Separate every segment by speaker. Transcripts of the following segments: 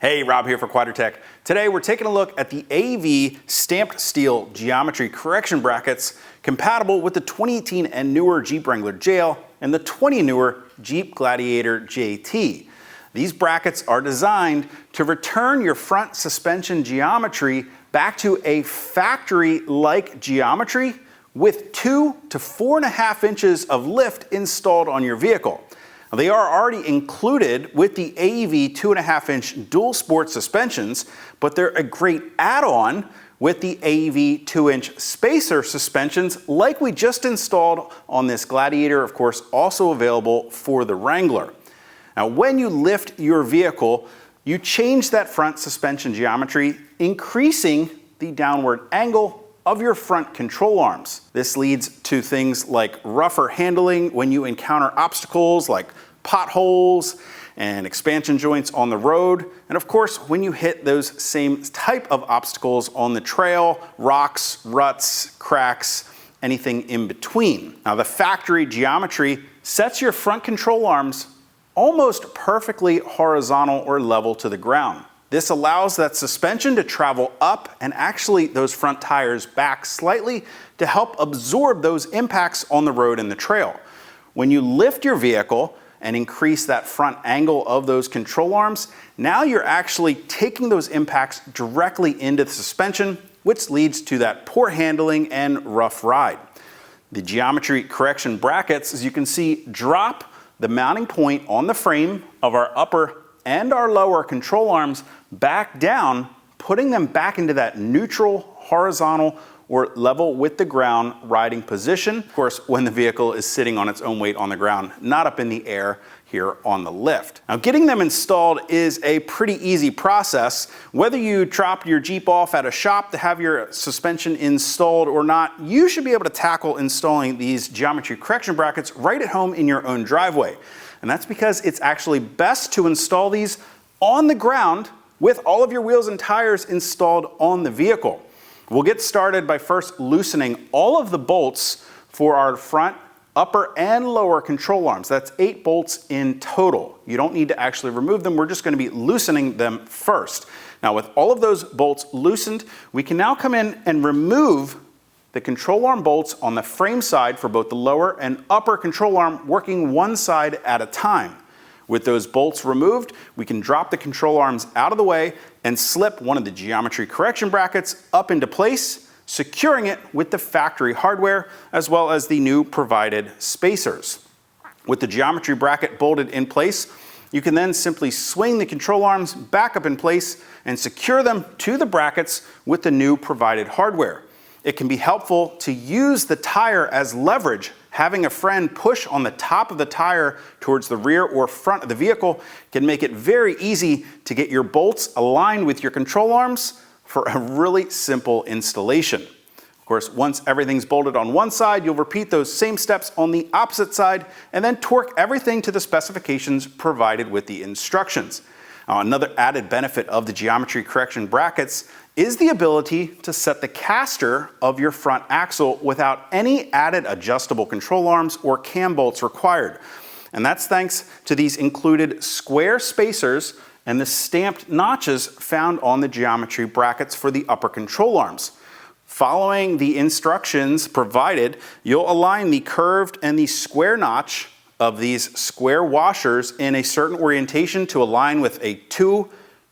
Speaker 1: Hey, Rob here for Quadratec. Today we're taking a look at the AEV stamped steel geometry correction brackets compatible with the 2018 and newer Jeep Wrangler JL and the 20 newer Jeep Gladiator JT. These brackets are designed to return your front suspension geometry back to a factory-like geometry with 2 to 4.5 inches of lift installed on your vehicle. Now, they are already included with the AEV 2.5-inch dual sport suspensions, but they're a great add-on with the AEV 2-inch spacer suspensions like we just installed on this Gladiator, of course, also available for the Wrangler. Now, when you lift your vehicle, you change that front suspension geometry, increasing the downward angle of your front control arms. This leads to things like rougher handling when you encounter obstacles like potholes and expansion joints on the road. And of course, when you hit those same type of obstacles on the trail, rocks, ruts, cracks, anything in between. Now, the factory geometry sets your front control arms almost perfectly horizontal or level to the ground. This allows that suspension to travel up and actually those front tires back slightly to help absorb those impacts on the road and the trail. When you lift your vehicle and increase that front angle of those control arms, now you're actually taking those impacts directly into the suspension, which leads to that poor handling and rough ride. The geometry correction brackets, as you can see, drop the mounting point on the frame of our upper and our lower control arms back down, putting them back into that neutral, horizontal, or level with the ground riding position. Of course, when the vehicle is sitting on its own weight on the ground, not up in the air here on the lift. Now, getting them installed is a pretty easy process. Whether you drop your Jeep off at a shop to have your suspension installed or not, you should be able to tackle installing these geometry correction brackets right at home in your own driveway. And that's because it's actually best to install these on the ground with all of your wheels and tires installed on the vehicle. We'll get started by first loosening all of the bolts for our front, upper, and lower control arms. That's 8 bolts in total. You don't need to actually remove them. We're just going to be loosening them first. Now, with all of those bolts loosened, we can now come in and remove the control arm bolts on the frame side for both the lower and upper control arm, working one side at a time. With those bolts removed, we can drop the control arms out of the way and slip one of the geometry correction brackets up into place, securing it with the factory hardware as well as the new provided spacers. With the geometry bracket bolted in place, you can then simply swing the control arms back up in place and secure them to the brackets with the new provided hardware. It can be helpful to use the tire as leverage. Having a friend push on the top of the tire towards the rear or front of the vehicle can make it very easy to get your bolts aligned with your control arms for a really simple installation. Of course, once everything's bolted on one side, you'll repeat those same steps on the opposite side and then torque everything to the specifications provided with the instructions. Now, another added benefit of the geometry correction brackets is the ability to set the caster of your front axle without any added adjustable control arms or cam bolts required. And that's thanks to these included square spacers and the stamped notches found on the geometry brackets for the upper control arms. Following the instructions provided, you'll align the curved and the square notch of these square washers in a certain orientation to align with a 2,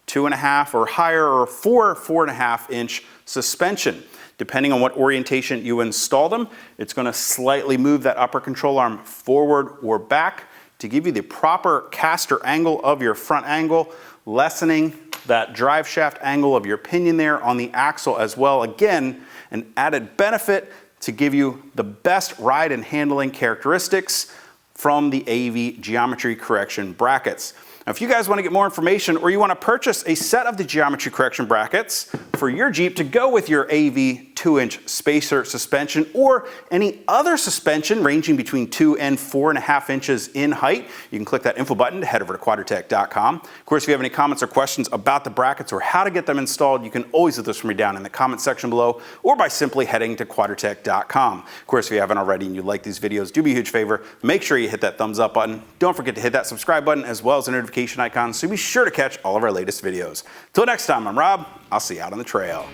Speaker 1: 2.5 or higher, or 4, 4.5 inch suspension. Depending on what orientation you install them, it's going to slightly move that upper control arm forward or back to give you the proper caster angle of your front angle, lessening that drive shaft angle of your pinion there on the axle as well. Again, an added benefit to give you the best ride and handling characteristics from the AEV geometry correction brackets. Now, if you guys want to get more information or you want to purchase a set of the geometry correction brackets for your Jeep to go with your AEV 2-inch spacer suspension or any other suspension ranging between 2 and 4.5 inches in height, you can click that info button to head over to Quadratec.com. Of course, if you have any comments or questions about the brackets or how to get them installed, you can always leave those for me down in the comment section below or by simply heading to Quadratec.com. Of course, if you haven't already and you like these videos, do me a huge favor, make sure you hit that thumbs up button. Don't forget to hit that subscribe button as well as the notification icon so be sure to catch all of our latest videos. Till next time, I'm Rob. I'll see you out on the trail.